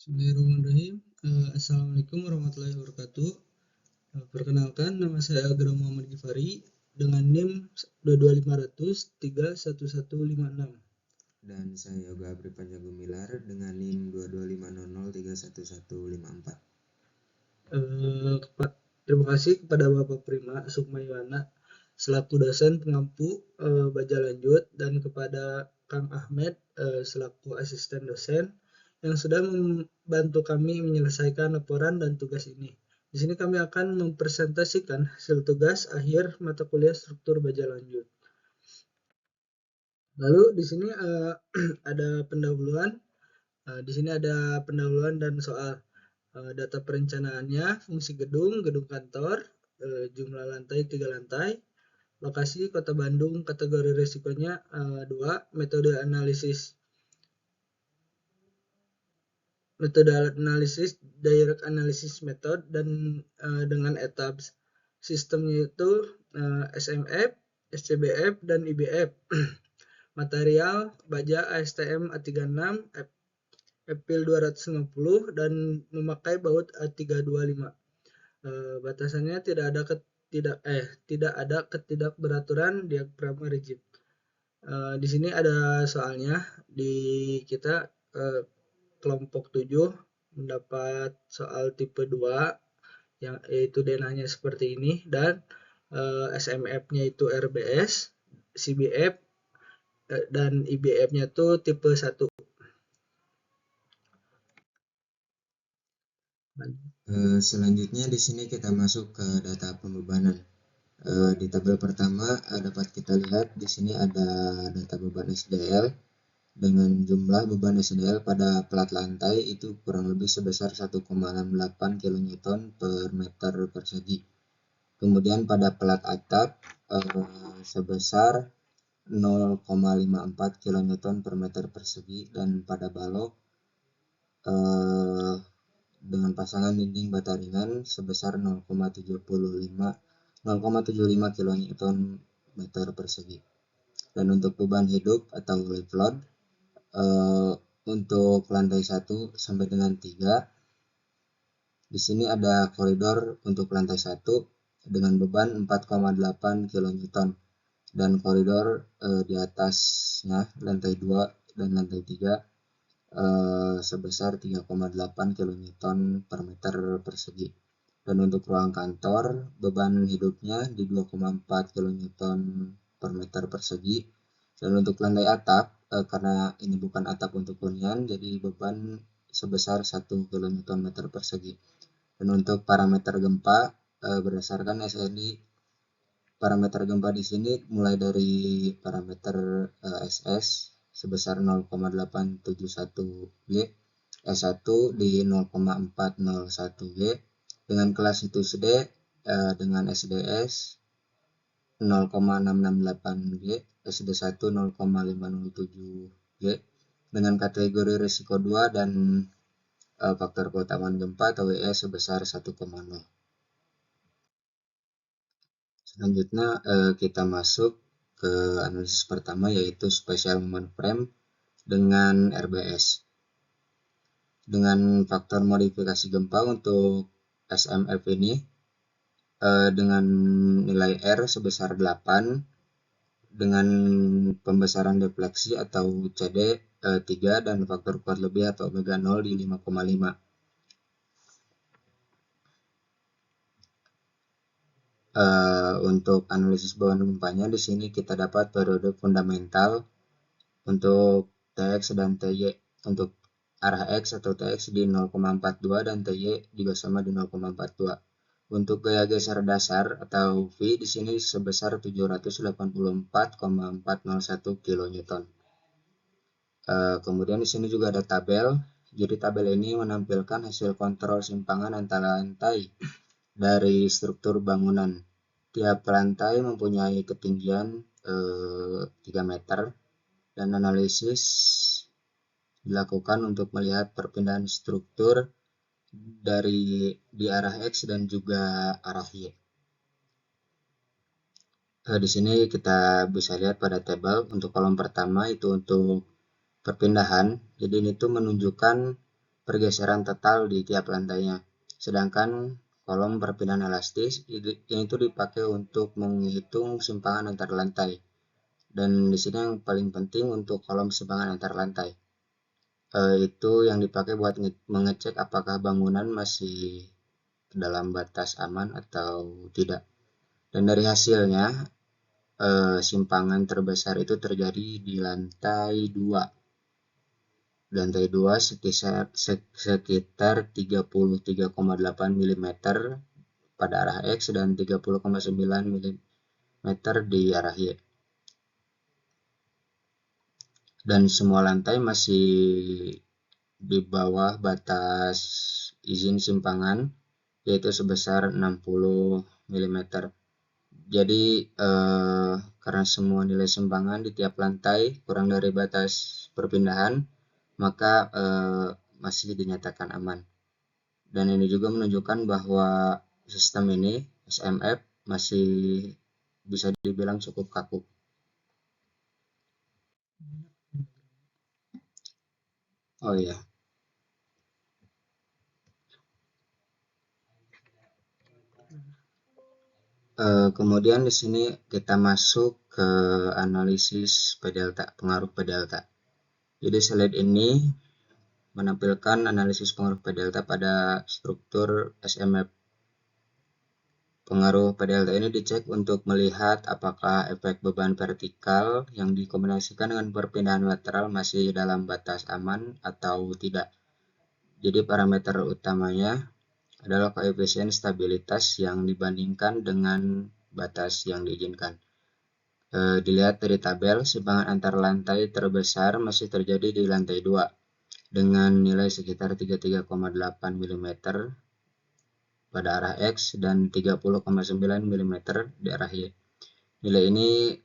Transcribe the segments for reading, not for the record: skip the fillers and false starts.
Bismillahirrahmanirrahim. Assalamualaikum warahmatullahi wabarakatuh. Perkenalkan, nama saya Agra Muhammad Gifari dengan NIM 22500 31156. Dan saya Yoga Abri Panjang Gumilar dengan NIM 22500311154. Terima kasih kepada Bapak Prima Sukmaywana selaku dosen pengampu baja lanjut dan kepada Kang Ahmed selaku asisten dosen yang sudah membantu kami menyelesaikan laporan dan tugas ini. Di sini kami akan mempresentasikan hasil tugas akhir mata kuliah struktur baja lanjut. Lalu di sini ada pendahuluan. Di sini ada pendahuluan dan soal data perencanaannya, fungsi gedung kantor, jumlah lantai 3 lantai, lokasi Kota Bandung, kategori risikonya 2, metode analisis direct analysis method dan dengan etaps. Sistemnya itu SMF, SCBF dan IBF. Material baja ASTM A36, Epil 250 dan memakai baut A325. Batasannya tidak ada ketidakberaturan diagrama rigid. Di sini ada soalnya. Di kita kelompok 7 mendapat soal tipe 2 yang yaitu denahnya seperti ini dan SMF-nya itu RBS, CBF dan IBF-nya itu tipe 1. Selanjutnya di sini kita masuk ke data pembebanan. Di tabel pertama dapat kita lihat di sini ada data beban SDL dengan jumlah beban SDL pada plat lantai itu kurang lebih sebesar 1,68 kN per meter persegi. Kemudian pada plat atap sebesar 0,54 kN per meter persegi dan pada balok dengan pasangan dinding bata ringan sebesar 0,75 kN meter persegi. Dan untuk beban hidup atau live load untuk lantai 1 sampai dengan 3 di sini ada koridor untuk lantai 1 dengan beban 4,8 kN dan koridor di atasnya lantai 2 dan lantai 3 sebesar 3,8 kN per meter persegi. Dan untuk ruang kantor beban hidupnya di 2,4 kN per meter persegi. Dan untuk lantai atap karena ini bukan atap untuk hunian jadi beban sebesar 1 kN meter persegi. Dan untuk parameter gempa berdasarkan SNI parameter gempa di sini mulai dari parameter SS sebesar 0,871 G, S1 di 0,401 G, dengan kelas situs D dengan SDS 0,668 G, SD1 0,507 G, dengan kategori risiko 2 dan faktor keutamaan gempa atau WE sebesar 1,0. Selanjutnya kita masuk ke analisis pertama yaitu special moment frame dengan RBS. Dengan faktor modifikasi gempa untuk SMF ini dengan nilai R sebesar 8 dengan pembesaran defleksi atau CD 3 dan faktor kuat lebih atau omega 0 di 5,5. Untuk analisis beban gempanya di sini kita dapat periode fundamental untuk TX dan TY. Untuk arah X atau TX di 0,42 dan TY juga sama di 0,42. Untuk gaya geser dasar atau V di sini sebesar 784,401 kN. Kemudian di sini juga ada tabel. Jadi tabel ini menampilkan hasil kontrol simpangan antara lantai dari struktur bangunan. Tiap lantai mempunyai ketinggian 3 meter dan analisis dilakukan untuk melihat perpindahan struktur dari di arah X dan juga arah Y. Di sini kita bisa lihat pada tabel untuk kolom pertama itu untuk perpindahan. Jadi ini tuh menunjukkan pergeseran total di tiap lantainya. Sedangkan kolom perpindahan elastis ini tuh dipakai untuk menghitung simpangan antar lantai. Dan di sini yang paling penting untuk kolom simpangan antar lantai. Itu yang dipakai buat mengecek apakah bangunan masih dalam batas aman atau tidak. Dan dari hasilnya, simpangan terbesar itu terjadi di lantai 2. Lantai 2 sekitar 33,8 mm pada arah X dan 30,9 mm di arah Y. Dan semua lantai masih di bawah batas izin simpangan, yaitu sebesar 60 mm. Jadi karena semua nilai simpangan di tiap lantai kurang dari batas perpindahan, maka masih dinyatakan aman. Dan ini juga menunjukkan bahwa sistem ini, SMF, masih bisa dibilang cukup kaku. Oh iya. Kemudian di sini kita masuk ke analisis P delta, pengaruh P delta. Jadi slide ini menampilkan analisis pengaruh P delta pada struktur SMF. Pengaruh P delta ini dicek untuk melihat apakah efek beban vertikal yang dikombinasikan dengan perpindahan lateral masih dalam batas aman atau tidak. Jadi parameter utamanya adalah koefisien stabilitas yang dibandingkan dengan batas yang diizinkan. Dilihat dari tabel, simpangan antar lantai terbesar masih terjadi di lantai 2 dengan nilai sekitar 33,8 mm pada arah X dan 30,9 mm di arah Y. Nilai ini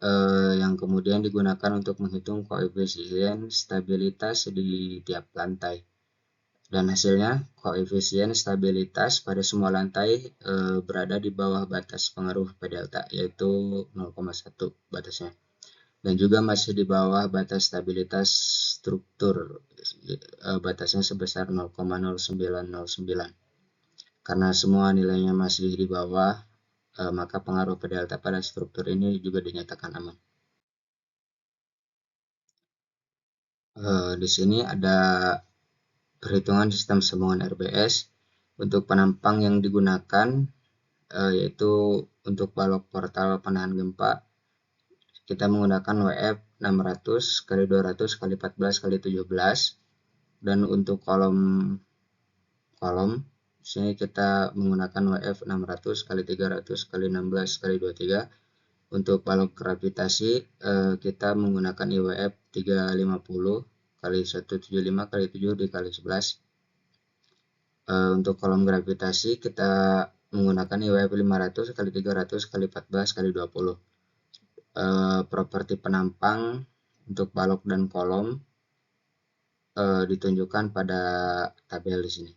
yang kemudian digunakan untuk menghitung koefisien stabilitas di tiap lantai. Dan hasilnya, koefisien stabilitas pada semua lantai berada di bawah batas pengaruh P delta, yaitu 0,1 batasnya. Dan juga masih di bawah batas stabilitas struktur, batasnya sebesar 0,0909. Karena semua nilainya masih di bawah, maka pengaruh P delta pada struktur ini juga dinyatakan aman. Di sini ada perhitungan sistem sambungan RBS untuk penampang yang digunakan, yaitu untuk balok portal penahan gempa kita menggunakan WF 600 x 200 x 14 x 17, dan untuk kolom di sini kita menggunakan WF 600 x 300 x 16 x 23. Untuk balok gravitasi kita menggunakan IWF 350 x 175 x 7 dikali 11. Untuk kolom gravitasi kita menggunakan IWF 500 x 300 x 14 x 20. Properti penampang untuk balok dan kolom ditunjukkan pada tabel di sini.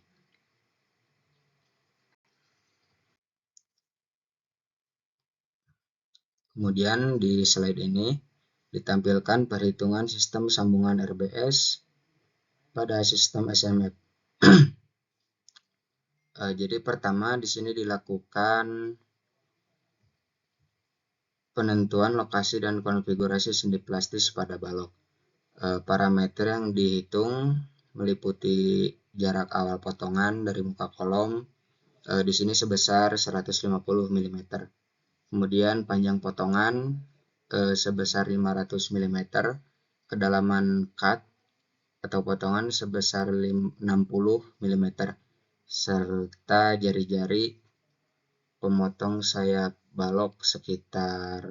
Kemudian di slide ini ditampilkan perhitungan sistem sambungan RBS pada sistem SMF. Jadi pertama di sini dilakukan penentuan lokasi dan konfigurasi sendi plastis pada balok. Parameter yang dihitung meliputi jarak awal potongan dari muka kolom di sini sebesar 150 mm. Kemudian panjang potongan sebesar 500 mm, kedalaman cut atau potongan sebesar 60 mm, serta jari-jari pemotong sayap balok sekitar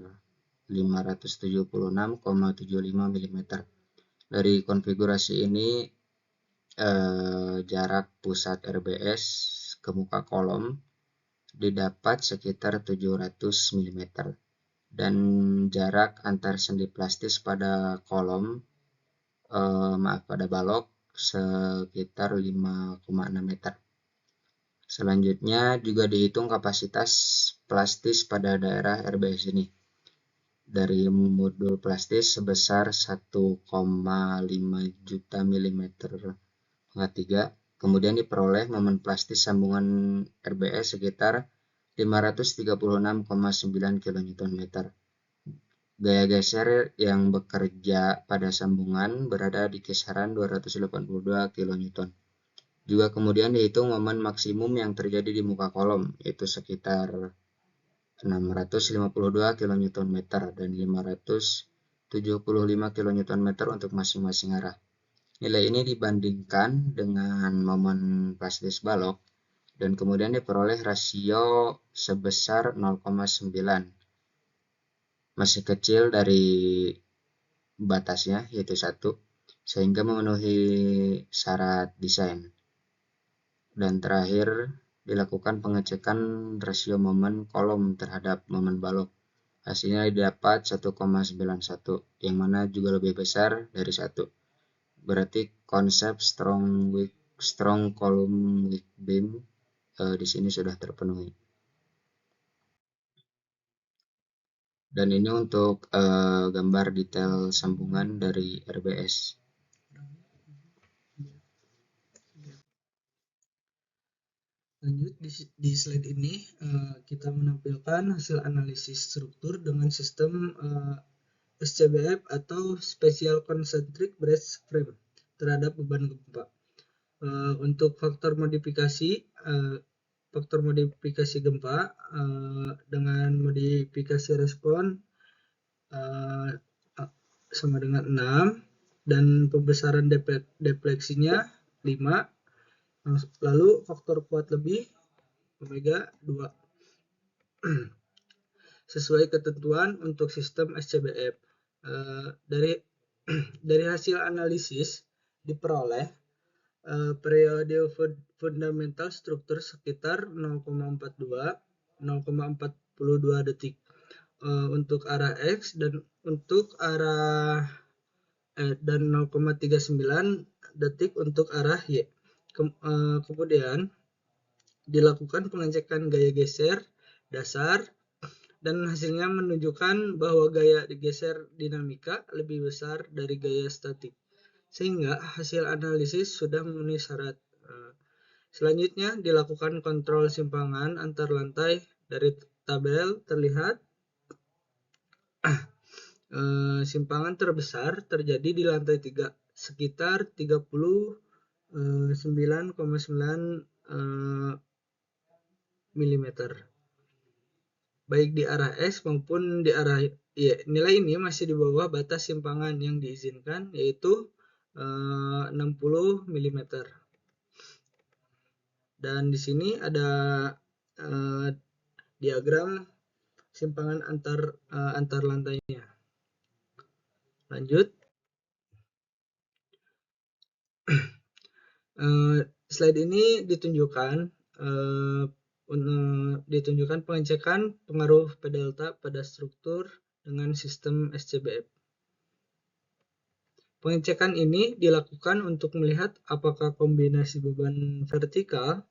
576,75 mm. Dari konfigurasi ini jarak pusat RBS ke muka kolom didapat sekitar 700 mm dan jarak antar sendi plastis pada kolom pada balok sekitar 5,6 meter. Selanjutnya juga dihitung kapasitas plastis pada daerah RBS ini dari modul plastis sebesar 1,5 juta mm pangkat 3 Kemudian diperoleh momen plastis sambungan RBS sekitar 536,9 kN. Gaya geser yang bekerja pada sambungan berada di kisaran 282 kN. Juga kemudian dihitung momen maksimum yang terjadi di muka kolom, yaitu sekitar 652 kN dan 575 kN untuk masing-masing arah. Nilai ini dibandingkan dengan momen plastis balok dan kemudian diperoleh rasio sebesar 0,9, masih kecil dari batasnya yaitu 1, sehingga memenuhi syarat desain. Dan terakhir dilakukan pengecekan rasio momen kolom terhadap momen balok. Hasilnya didapat 1,91, yang mana juga lebih besar dari 1. Berarti konsep strong column weak beam di sini sudah terpenuhi. Dan ini untuk gambar detail sambungan dari RBS. Lanjut di slide ini kita menampilkan hasil analisis struktur dengan sistem SCBF atau Special Concentric Brace Frame terhadap beban gempa. Untuk faktor modifikasi gempa dengan modifikasi respon sama dengan 6 dan pembesaran defleksinya 5. Lalu faktor kuat lebih omega 2 sesuai ketentuan untuk sistem SCBF. Dari hasil analisis diperoleh periode fundamental struktur sekitar 0,42 detik untuk arah X dan untuk arah dan 0,39 detik untuk arah Y. Kemudian dilakukan pengecekan gaya geser dasar dan hasilnya menunjukkan bahwa gaya geser dinamika lebih besar dari gaya statik, sehingga hasil analisis sudah memenuhi syarat. Selanjutnya dilakukan kontrol simpangan antar lantai. Dari tabel terlihat simpangan terbesar terjadi di lantai 3 sekitar 39,9 mm baik di arah X maupun di arah Y. Nilai ini masih di bawah batas simpangan yang diizinkan, yaitu 60 mm. Dan di sini ada diagram simpangan antar lantainya. Lanjut. Slide ini ditunjukkan pengecekan pengaruh P delta pada struktur dengan sistem SCBF. Pengecekan ini dilakukan untuk melihat apakah kombinasi beban vertikal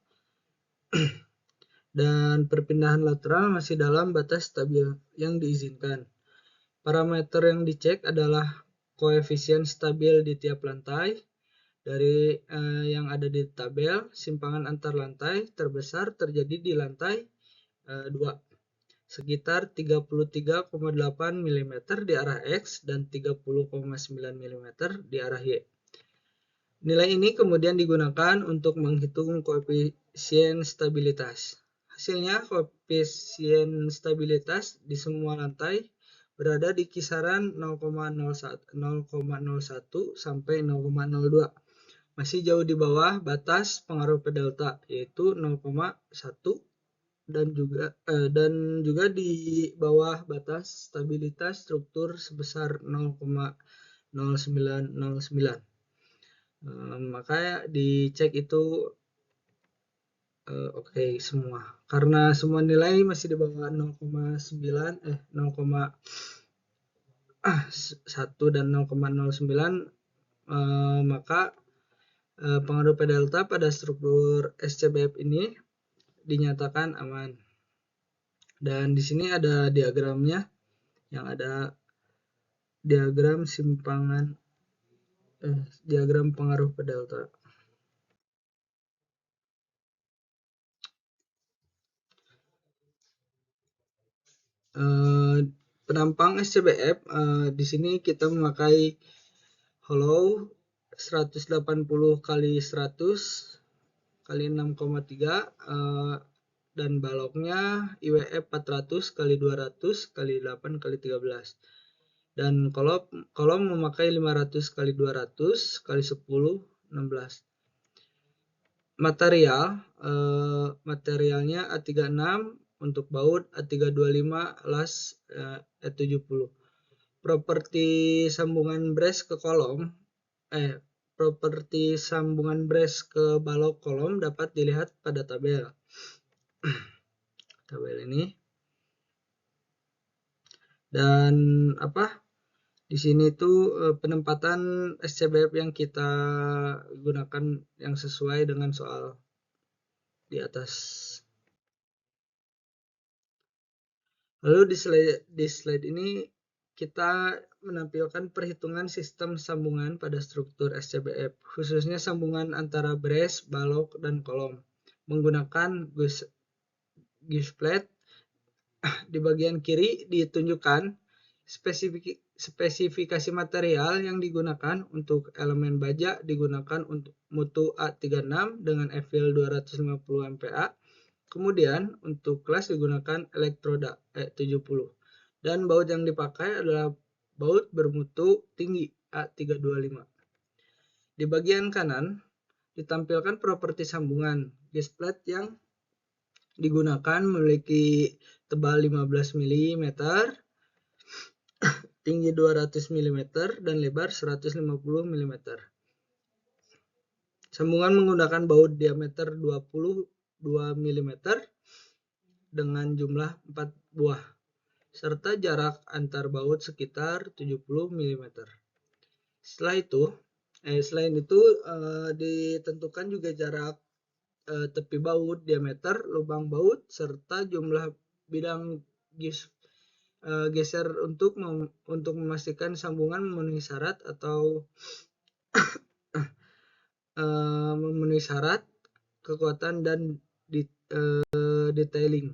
dan perpindahan lateral masih dalam batas stabil yang diizinkan. Parameter yang dicek adalah koefisien stabil di tiap lantai. Dari yang ada di tabel, simpangan antar lantai terbesar terjadi di lantai 2, sekitar 33,8 mm di arah X dan 30,9 mm di arah Y. Nilai ini kemudian digunakan untuk menghitung koefisien stabilitas. Hasilnya, koefisien stabilitas di semua lantai berada di kisaran 0,01 sampai 0,02. Masih jauh di bawah batas pengaruh P delta, yaitu 0,1 dan juga di bawah batas stabilitas struktur sebesar 0,0909. Makanya dicek itu oke semua. Karena semua nilai masih di bawah 0,1 dan 0,09, maka pengaruh P delta pada struktur SCBF ini dinyatakan aman. Dan di sini ada diagramnya, yang ada diagram diagram pengaruh P delta. Penampang SCBF di sini kita memakai hollow 180 kali 100 kali 6,3 dan baloknya IWF 400 kali 200 kali 8 kali 13 dan kolom memakai 500 kali 200 kali 10 16. Materialnya A36 untuk baut, A325 las E70. Properti sambungan brace ke kolom properti sambungan brace ke balok kolom dapat dilihat pada tabel ini. Dan di sini tuh penempatan SCBF yang kita gunakan yang sesuai dengan soal di atas. Lalu di slide ini kita menampilkan perhitungan sistem sambungan pada struktur SCBF, khususnya sambungan antara brace, balok, dan kolom menggunakan gauge plate. Di bagian kiri ditunjukkan spesifikasi material yang digunakan. Untuk elemen baja digunakan untuk mutu A36 dengan EFIL 250 MPa. Kemudian untuk kelas digunakan elektroda E70. Dan baut yang dipakai adalah baut bermutu tinggi A325. Di bagian kanan ditampilkan properti sambungan. Gauge plate yang digunakan memiliki tebal 15 mm, tinggi 200 mm, dan lebar 150 mm. Sambungan menggunakan baut diameter 22 mm dengan jumlah 4 buah, serta jarak antar baut sekitar 70 mm. Selain itu ditentukan juga jarak tepi baut, diameter lubang baut, serta jumlah bidang geser untuk memastikan sambungan memenuhi syarat atau memenuhi syarat kekuatan dan detailing.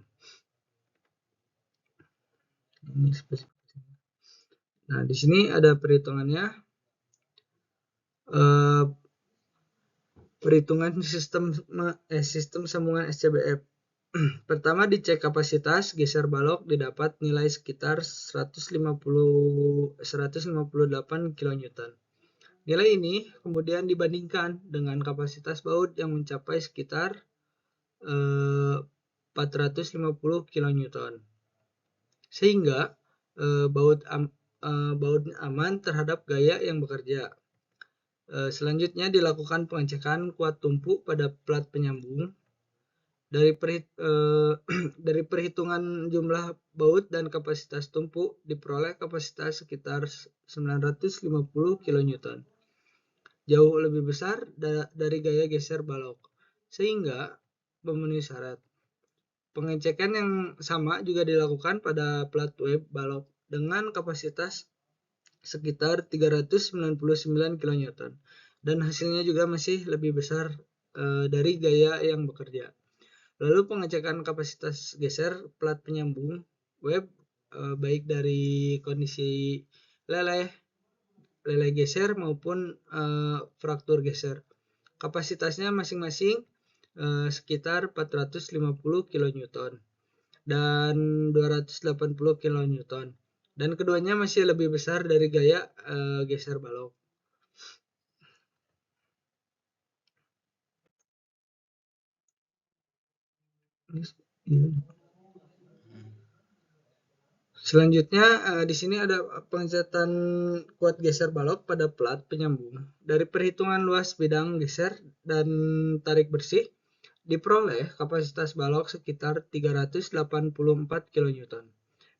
Nah, di sini ada perhitungannya. Perhitungan sistem sambungan SCBF. Pertama, dicek kapasitas geser balok, didapat nilai sekitar 158 kN. Nilai ini kemudian dibandingkan dengan kapasitas baut yang mencapai sekitar 450 kN. Sehingga baut aman terhadap gaya yang bekerja. Selanjutnya dilakukan pengecekan kuat tumpu pada plat penyambung. Dari perhitungan jumlah baut dan kapasitas tumpu diperoleh kapasitas sekitar 950 kN. Jauh lebih besar dari gaya geser balok, sehingga memenuhi syarat. Pengecekan yang sama juga dilakukan pada plat web balok dengan kapasitas sekitar 399 kN, dan hasilnya juga masih lebih besar dari gaya yang bekerja. Lalu pengecekan kapasitas geser plat penyambung web baik dari kondisi leleh geser maupun fraktur geser. Kapasitasnya masing-masing sekitar 450 kN dan 280 kN. Dan keduanya masih lebih besar dari gaya geser balok. Selanjutnya di sini ada pengecatan kuat geser balok pada plat penyambung. Dari perhitungan luas bidang geser dan tarik bersih diperoleh kapasitas balok sekitar 384 kN.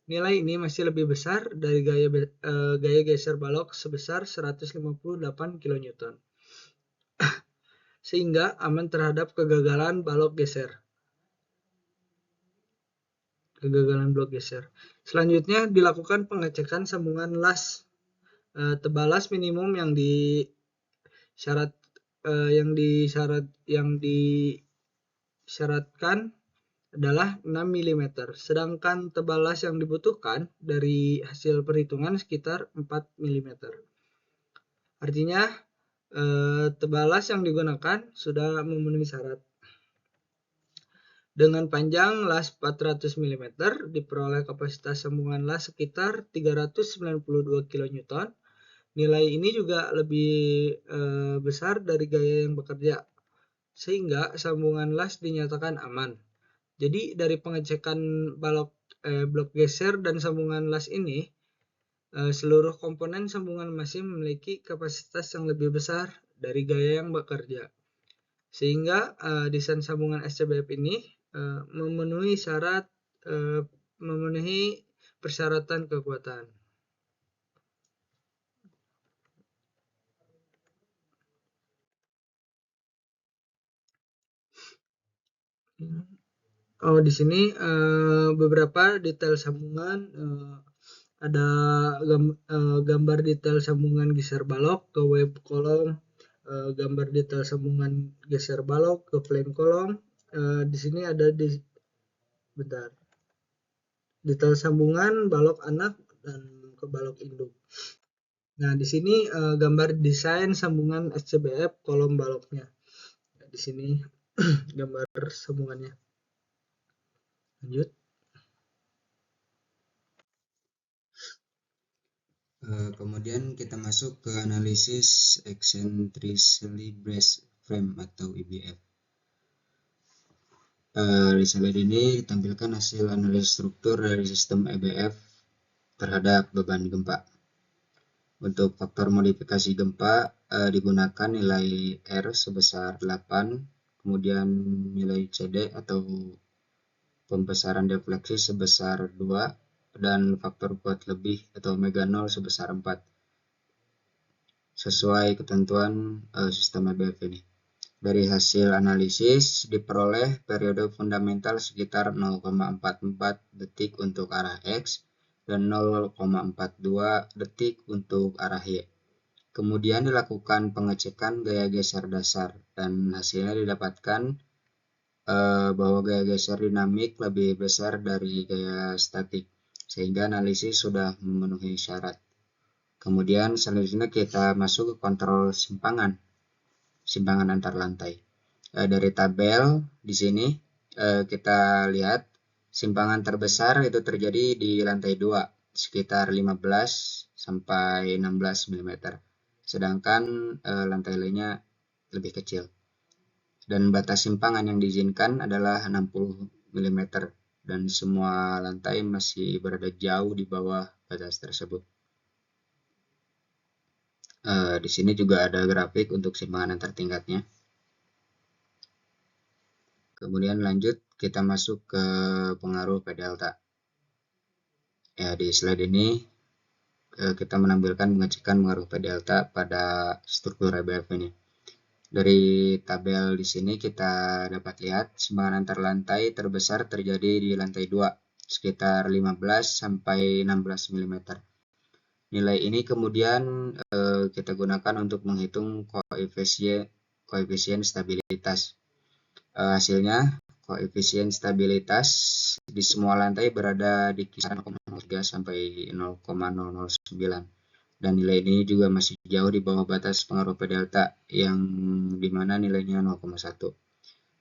Nilai ini masih lebih besar dari gaya geser balok sebesar 158 kN. Sehingga aman terhadap kegagalan blok geser. Selanjutnya dilakukan pengecekan sambungan las. Tebal las minimum yang disyaratkan adalah 6 mm, sedangkan tebal las yang dibutuhkan dari hasil perhitungan sekitar 4 mm. Artinya tebal las yang digunakan sudah memenuhi syarat. Dengan panjang las 400 mm, diperoleh kapasitas sambungan las sekitar 392 kN. Nilai ini juga lebih besar dari gaya yang bekerja, sehingga sambungan las dinyatakan aman. Jadi dari pengecekan blok geser dan sambungan las ini, seluruh komponen sambungan mesin memiliki kapasitas yang lebih besar dari gaya yang bekerja, sehingga desain sambungan SCBF ini memenuhi persyaratan kekuatan. Di sini beberapa detail sambungan, ada gambar detail sambungan geser balok ke web kolom, gambar detail sambungan geser balok ke flame kolom. Di sini ada detail sambungan balok anak dan ke balok induk. Nah, di sini gambar desain sambungan SCBF kolom baloknya. Di sini gambar sambungannya. Lanjut. Kemudian kita masuk ke analisis eccentrically braced frame atau EBF. Di slide ini ditampilkan hasil analisis struktur dari sistem EBF terhadap beban gempa. Untuk faktor modifikasi gempa digunakan nilai R sebesar 8, kemudian nilai CD atau pembesaran defleksi sebesar 2, dan faktor kuat lebih atau omega 0 sebesar 4 sesuai ketentuan sistem EBF ini. Dari hasil analisis diperoleh periode fundamental sekitar 0,44 detik untuk arah X dan 0,42 detik untuk arah Y. Kemudian dilakukan pengecekan gaya geser dasar dan hasilnya didapatkan bahwa gaya geser dinamik lebih besar dari gaya statik, sehingga analisis sudah memenuhi syarat. Kemudian selanjutnya kita masuk ke kontrol simpangan antar lantai. Dari tabel di sini kita lihat simpangan terbesar itu terjadi di lantai 2 sekitar 15 sampai 16 mm. Sedangkan lantai lainnya lebih kecil. Dan batas simpangan yang diizinkan adalah 60 mm dan semua lantai masih berada jauh di bawah batas tersebut. Di sini juga ada grafik untuk simpangan antar tingkatnya. Kemudian lanjut kita masuk ke pengaruh P delta. Ya, di slide ini kita menampilkan pengecekan pengaruh P delta pada struktur EBF ini. Dari tabel di sini kita dapat lihat simpangan antar lantai terbesar terjadi di lantai 2 sekitar 15 sampai 16 mm. Nilai ini kemudian kita gunakan untuk menghitung koefisien stabilitas. Hasilnya koefisien stabilitas di semua lantai berada di kisaran 0,03 sampai 0,009 dan nilai ini juga masih jauh di bawah batas pengaruh P delta yang dimana nilainya 0,1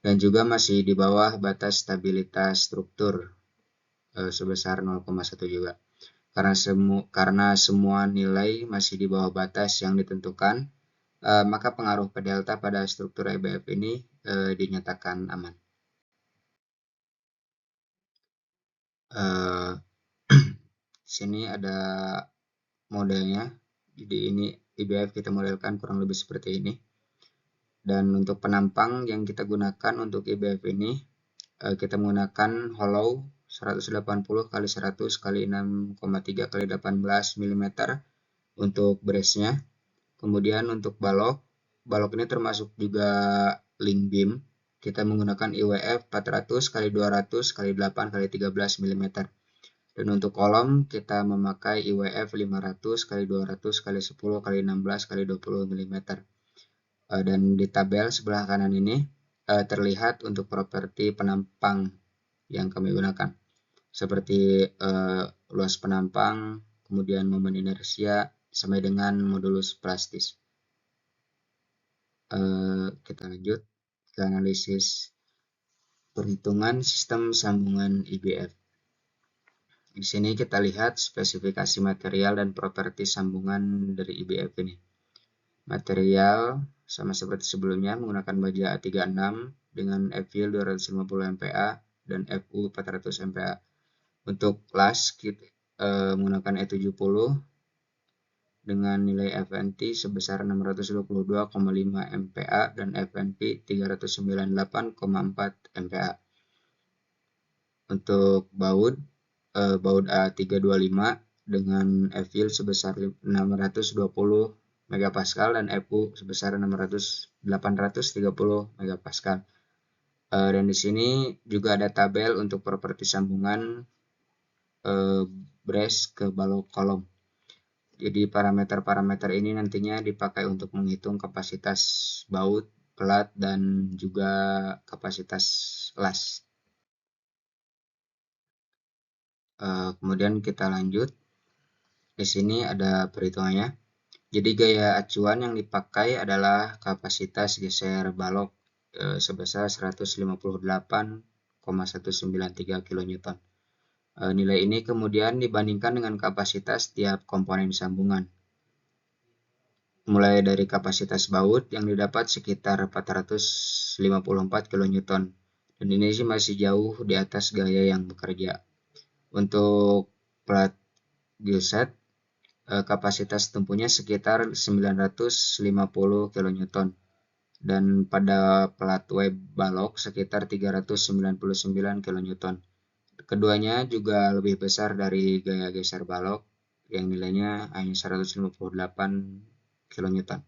dan juga masih di bawah batas stabilitas struktur sebesar 0,1 juga. Karena semua nilai masih di bawah batas yang ditentukan, maka pengaruh P delta pada struktur EBF ini dinyatakan aman. Sini ada modelnya. Jadi ini EBF kita modelkan kurang lebih seperti ini. Dan untuk penampang yang kita gunakan untuk EBF ini, kita menggunakan hollow 180 x 100 x 6,3 x 18 mm untuk brace-nya. Kemudian untuk balok ini termasuk juga link beam. Kita menggunakan IWF 400 x 200 x 8 x 13 mm. Dan untuk kolom kita memakai IWF 500 x 200 x 10 x 16 x 20 mm. Dan di tabel sebelah kanan ini terlihat untuk properti penampang yang kami gunakan, seperti luas penampang, kemudian momen inersia, sampai dengan modulus plastis. Kita lanjut ke analisis perhitungan sistem sambungan IBF. Di sini kita lihat spesifikasi material dan properti sambungan dari IBF ini. Material sama seperti sebelumnya menggunakan baja A36 dengan FYL 250 MPa dan FU 400 MPa. Untuk las kita menggunakan E70 dengan nilai FNT sebesar 622,5 MPa dan FNP 398,4 MPa. Untuk baut A325 dengan FYL sebesar 620 MPa dan FU sebesar 830 MPa. Dan di sini juga ada tabel untuk properti sambungan brace ke balok kolom. Jadi parameter-parameter ini nantinya dipakai untuk menghitung kapasitas baut, pelat, dan juga kapasitas las. Kemudian kita lanjut. Di sini ada perhitungannya. Jadi gaya acuan yang dipakai adalah kapasitas geser balok sebesar 158,193 kN. Nilai ini kemudian dibandingkan dengan kapasitas tiap komponen sambungan. Mulai dari kapasitas baut yang didapat sekitar 454 kN. Dan ini sih masih jauh di atas gaya yang bekerja. Untuk plat gilset, kapasitas tempuhnya sekitar 950 kN. Dan pada plat web balok sekitar 399 kN. Keduanya juga lebih besar dari gaya geser balok yang nilainya hanya 158 kN.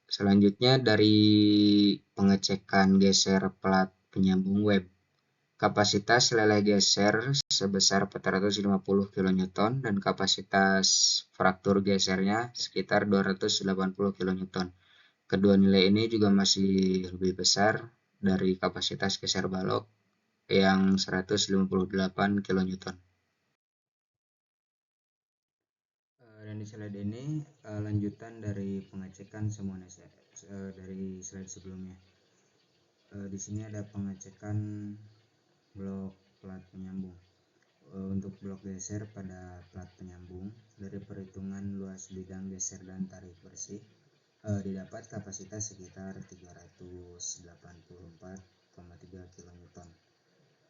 Selanjutnya dari pengecekan geser plat penyambung web. Kapasitas leleh geser sebesar 450 kN dan kapasitas fraktur gesernya sekitar 280 kN. Kedua nilai ini juga masih lebih besar dari kapasitas geser balok yang 158 kN. Dan di slide ini lanjutan dari pengecekan semua dari slide sebelumnya. Di sini ada pengecekan blok plat penyambung. Untuk blok geser pada plat penyambung, dari perhitungan luas bidang geser dan tarik bersih, didapat kapasitas sekitar 384,3 kN.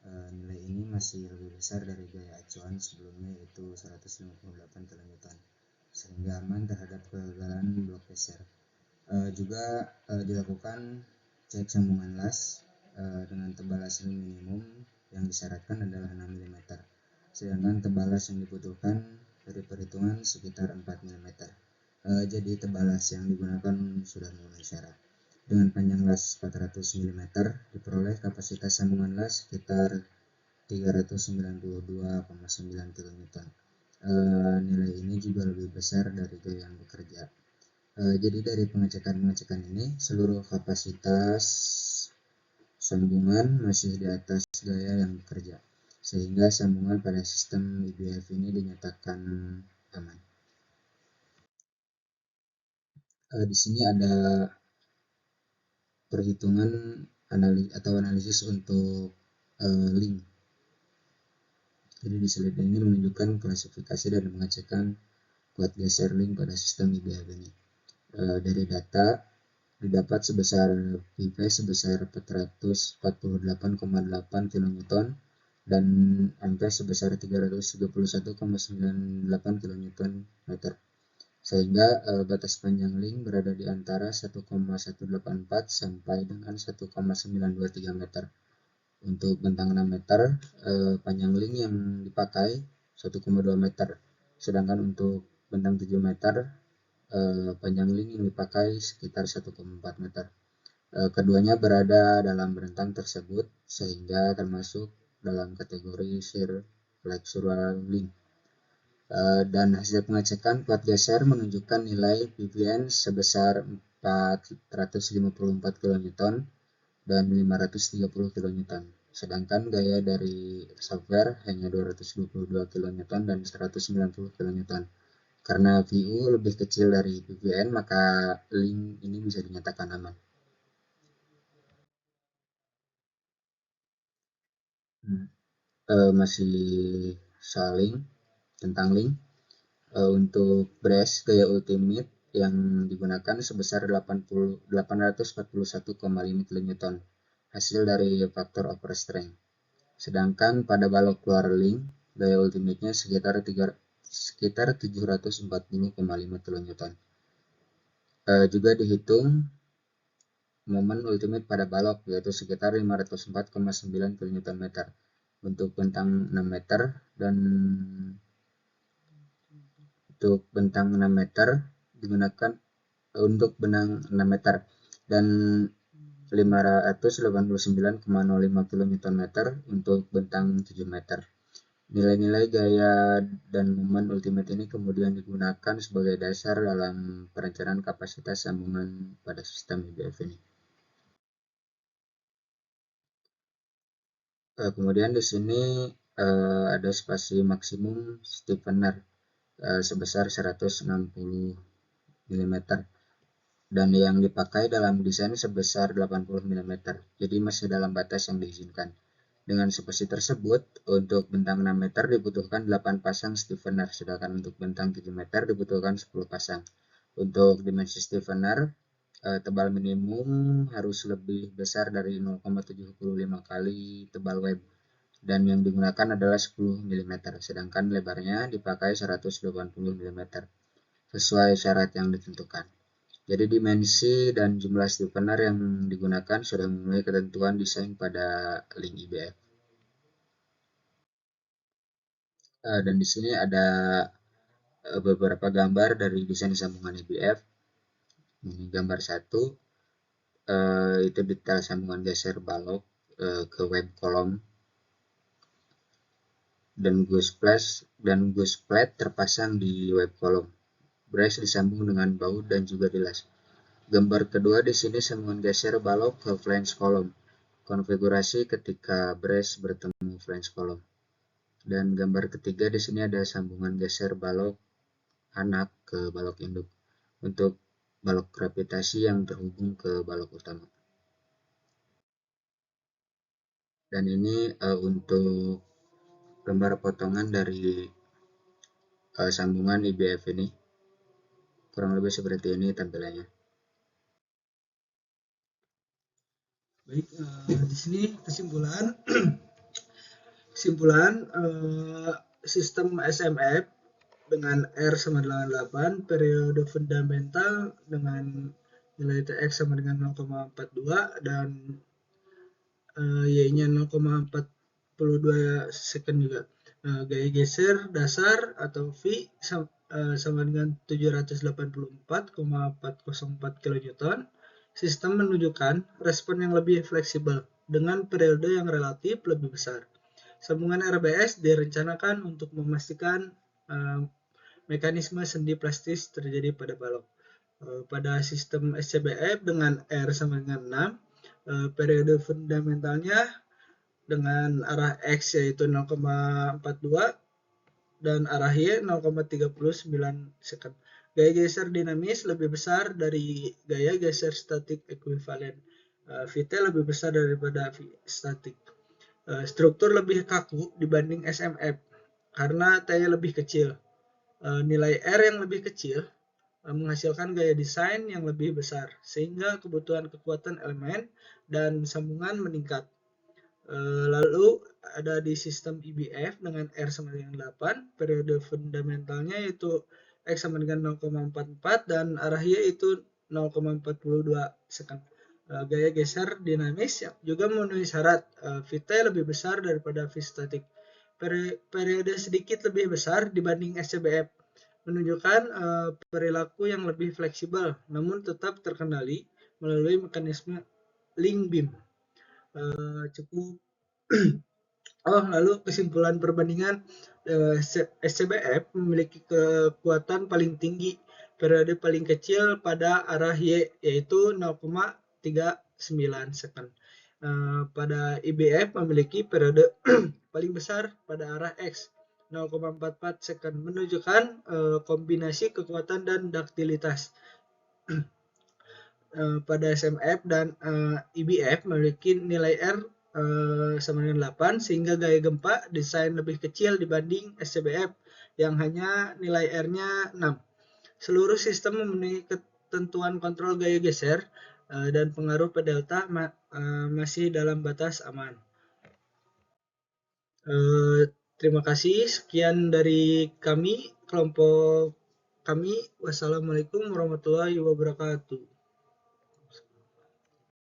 Nilai ini masih lebih besar dari gaya acuan sebelumnya yaitu 158 kN, sehingga aman terhadap kegagalan blok geser. Juga dilakukan cek sambungan las dengan tebal las minimum yang disyaratkan adalah 6 mm, sedangkan tebal las yang dibutuhkan dari perhitungan sekitar 4 mm. Jadi tebal las yang digunakan sudah memenuhi syarat. Dengan panjang las 400 mm diperoleh kapasitas sambungan las sekitar 392,9 kN. Nilai ini juga lebih besar dari gaya yang bekerja. Jadi dari pengecekan ini seluruh kapasitas sambungan masih di atas gaya yang bekerja, sehingga sambungan pada sistem IBF ini dinyatakan aman. Di sini ada perhitungan analisis untuk link. Jadi di slide ini menunjukkan klasifikasi dan pengecekan kuat geser link pada sistem IBF ini. Dari data didapat sebesar PV sebesar 448,8 kN dan MP sebesar 331,98 kN, sehingga batas panjang link berada di antara 1,184 sampai dengan 1,923 meter. Untuk bentang 6 meter, panjang link yang dipakai 1,2 meter, sedangkan untuk bentang 7 meter, panjang link yang dipakai sekitar 1,4 meter. Keduanya berada dalam rentang tersebut sehingga termasuk dalam kategori shear flexural link. Dan hasil pengecekan kuat geser menunjukkan nilai PVN sebesar 454 kN dan 530 kN. sedangkan gaya dari software hanya 222 kN dan 190 kN. Karena VU lebih kecil dari VVN, maka link ini bisa dinyatakan aman. Masih soal link, tentang link. Untuk brace gaya ultimate yang digunakan sebesar 841,5 kN, hasil dari faktor overstrength. Sedangkan pada balok keluar link, gaya ultimate-nya sekitar 740,5 kN. Juga dihitung momen ultimate pada balok, yaitu sekitar 504,9 kN untuk bentang 6 meter, dan untuk bentang 6 meter digunakan untuk benang 6 meter dan 589,05 kN untuk bentang 7 meter. Nilai-nilai gaya dan momen ultimate ini kemudian digunakan sebagai dasar dalam perencanaan kapasitas sambungan pada sistem IBF ini. Kemudian di sini ada spasi maksimum stiffener sebesar 160 mm dan yang dipakai dalam desain sebesar 80 mm, jadi masih dalam batas yang diizinkan. Dengan spasi tersebut, untuk bentang 6 meter dibutuhkan 8 pasang stiffener, sedangkan untuk bentang 7 meter dibutuhkan 10 pasang. Untuk dimensi stiffener, tebal minimum harus lebih besar dari 0,75 kali tebal web, dan yang digunakan adalah 10 mm, sedangkan lebarnya dipakai 180 mm, sesuai syarat yang ditentukan. Jadi dimensi dan jumlah stiffener yang digunakan sudah memenuhi ketentuan desain pada link IBF. Dan di sini ada beberapa gambar dari desain sambungan IBF. Ini gambar 1, itu detail sambungan geser balok ke web kolom dan gush plate terpasang di web kolom. Brace disambung dengan baut dan juga dilas. Gambar kedua di sini sambungan geser balok ke flange kolom. Konfigurasi ketika brace bertemu flange kolom. Dan gambar ketiga di sini ada sambungan geser balok anak ke balok induk untuk balok gravitasi yang terhubung ke balok utama. Dan ini untuk gambar potongan dari sambungan IBF ini. Kurang lebih seperti ini tampilannya. Baik, di sini kesimpulan sistem SMF dengan R sama dengan 8, periode fundamental dengan nilai TX sama dengan 0,42 dan Y-nya 0,42 second juga. Gaya geser dasar atau V sama dengan 784,404 kN. Sistem menunjukkan respon yang lebih fleksibel dengan periode yang relatif lebih besar. Sambungan RBS direncanakan untuk memastikan mekanisme sendi plastis terjadi pada balok. Pada sistem SCBF dengan R sama dengan 6, periode fundamentalnya dengan arah X yaitu 0,42 dan arah Y 0,39 second. Gaya geser dinamis lebih besar dari gaya geser statik ekuivalen. Vt lebih besar daripada V statik. Struktur lebih kaku dibanding SMF karena T-nya lebih kecil. Nilai R yang lebih kecil menghasilkan gaya desain yang lebih besar, sehingga kebutuhan kekuatan elemen dan sambungan meningkat. Lalu ada di sistem IBF dengan R sama dengan 8, periode fundamentalnya yaitu X sama dengan 0,44 dan arah Y itu 0,42 second. Gaya geser dinamis juga memenuhi syarat, Vt lebih besar daripada V statik. Periode sedikit lebih besar dibanding SCBF, menunjukkan perilaku yang lebih fleksibel namun tetap terkendali melalui mekanisme link beam. Cukup. Lalu kesimpulan perbandingan, SCBF memiliki kekuatan paling tinggi, periode paling kecil pada arah Y yaitu 0,39 second. Pada IBF memiliki periode paling besar pada arah X 0,44 second, menunjukkan kombinasi kekuatan dan duktilitas. Pada SMF dan IBF memiliki nilai R sama dengan 8, sehingga gaya gempa desain lebih kecil dibanding SCBF yang hanya nilai R-nya 6. Seluruh sistem memenuhi ketentuan kontrol gaya geser dan pengaruh P delta masih dalam batas aman. Terima kasih. Sekian dari kami, kelompok kami. Wassalamualaikum warahmatullahi wabarakatuh.